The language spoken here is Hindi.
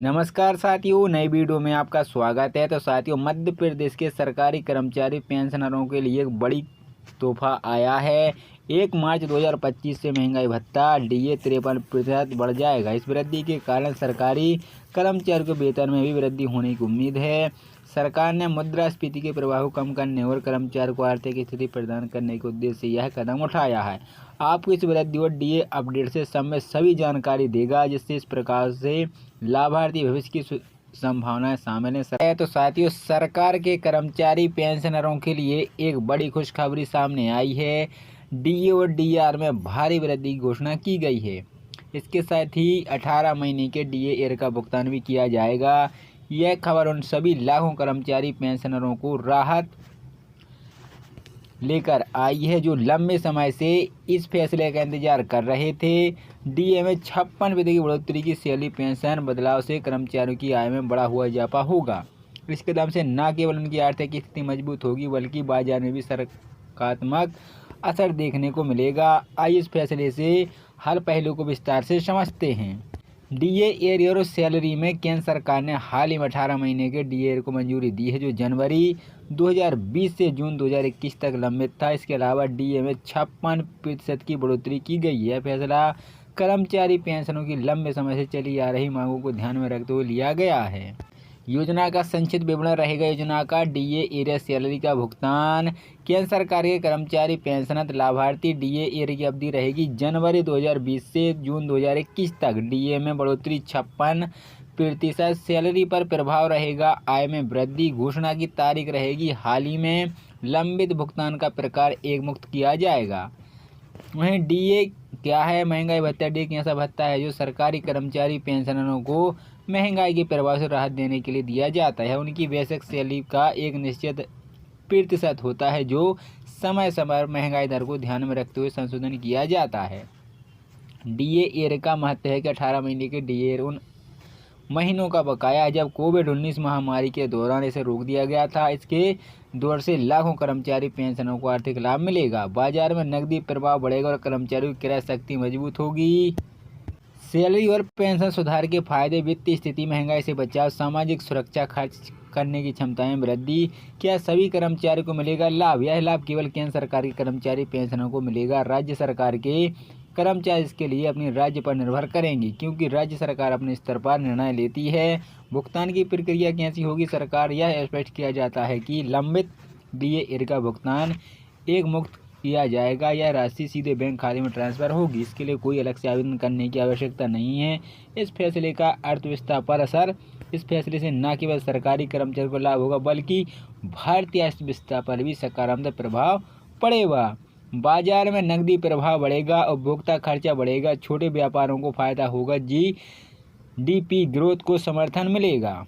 नमस्कार साथियों, नई वीडियो में आपका स्वागत है। तो साथियों, मध्य प्रदेश के सरकारी कर्मचारी पेंशनरों के लिए एक बड़ी तोहफा आया है। 1 मार्च 2025 से महंगाई भत्ता डीए 53% बढ़ जाएगा। इस वृद्धि के कारण सरकारी कर्मचारियों के वेतन में भी वृद्धि होने की उम्मीद है। सरकार ने मुद्रास्फीति के प्रभाव को कम करने और कर्मचारियों को आर्थिक स्थिति प्रदान करने के उद्देश्य से यह कदम उठाया है। आपको इस वृद्धि और डीए अपडेट से संबंधित सभी जानकारी देगा, जिससे इस प्रकार से लाभार्थी भविष्य की संभावनाएं शामिल हैं। तो साथियों, सरकार के कर्मचारी पेंशनरों के लिए एक बड़ी खुशखबरी सामने आई है। डीए और डीआर में भारी वृद्धि की घोषणा की गई है। इसके साथ ही 18 महीने के डीए एर का भुगतान भी किया जाएगा। यह खबर उन सभी लाखों कर्मचारी पेंशनरों को राहत लेकर आई है जो लंबे समय से इस फैसले का इंतजार कर रहे थे। डीए में 56% की बढ़ोतरी की सैलरी पेंशन बदलाव से कर्मचारियों की आय में बड़ा हुआ इजाफा होगा। इस कदम से न केवल उनकी आर्थिक स्थिति मजबूत होगी, बल्कि बाजार में भी सकारात्मक असर देखने को मिलेगा। आइए इस फैसले से हर पहलू को विस्तार से समझते हैं। डीए एर और सैलरी में केंद्र सरकार ने हाल ही में 18 महीने के डीए को मंजूरी दी है, जो जनवरी 2020 से जून 2021 तक लंबित था। इसके अलावा डीए में 56% की बढ़ोतरी की गई है। फैसला कर्मचारी पेंशनों की लंबे समय से चली आ रही मांगों को ध्यान में रखते हुए लिया गया है। योजना का संक्षिप्त विवरण रहेगा। योजना का डीए एर सैलरी का भुगतान केंद्र सरकार के कर्मचारी पेंशनर लाभार्थी डीए एर की अवधि रहेगी जनवरी 2020 से जून 2021 तक। डीए में बढ़ोतरी 56% सैलरी पर प्रभाव रहेगा। आय में वृद्धि घोषणा की तारीख रहेगी। हाल ही में लंबित भुगतान का प्रकार एक मुक्त किया जाएगा। वहीं डीए क्या है? महंगाई भत्ता। डीए एक ऐसा भत्ता है जो सरकारी कर्मचारी पेंशनरों को महंगाई के प्रभाव से राहत देने के लिए दिया जाता है। उनकी बेसिक सैलरी का एक निश्चित प्रतिशत होता है, जो समय समय पर महंगाई दर को ध्यान में रखते हुए संशोधन किया जाता है। डीए एर का महत्व है कि 18 महीने के डीए एर उन महीनों का बकाया है जब कोविड-19 महामारी के दौरान इसे रोक दिया गया था। इसके दौर से लाखों कर्मचारी पेंशनों को आर्थिक लाभ मिलेगा। बाजार में नकदी प्रवाह बढ़ेगा और कर्मचारियों की क्रय शक्ति मजबूत होगी। सैलरी और पेंशन सुधार के फायदे: वित्तीय स्थिति, महंगाई से बचाव, सामाजिक सुरक्षा, खर्च करने की क्षमता में वृद्धि। क्या सभी कर्मचारियों को मिलेगा लाभ? यह लाभ केवल केंद्र सरकार के कर्मचारी पेंशनों को मिलेगा। राज्य सरकार के कर्मचारी इसके लिए अपनी राज्य पर निर्भर करेंगे, क्योंकि राज्य सरकार अपने स्तर पर निर्णय लेती है। भुगतान की प्रक्रिया कैसी होगी? सरकार यह स्पष्ट किया जाता है कि लंबित डीए एर का भुगतान एक मुक्त किया जाएगा। यह राशि सीधे बैंक खाते में ट्रांसफर होगी। इसके लिए कोई अलग से आवेदन करने की आवश्यकता नहीं है। इस फैसले का अर्थव्यवस्था पर असर: इस फैसले से न केवल सरकारी कर्मचारियों को लाभ होगा, बल्कि भारतीय अर्थव्यवस्था पर भी सकारात्मक प्रभाव पड़ेगा। बाजार में नकदी प्रभाव बढ़ेगा, उपभोक्ता खर्चा बढ़ेगा, छोटे व्यापारों को फायदा होगा, जीडीपी ग्रोथ को समर्थन मिलेगा।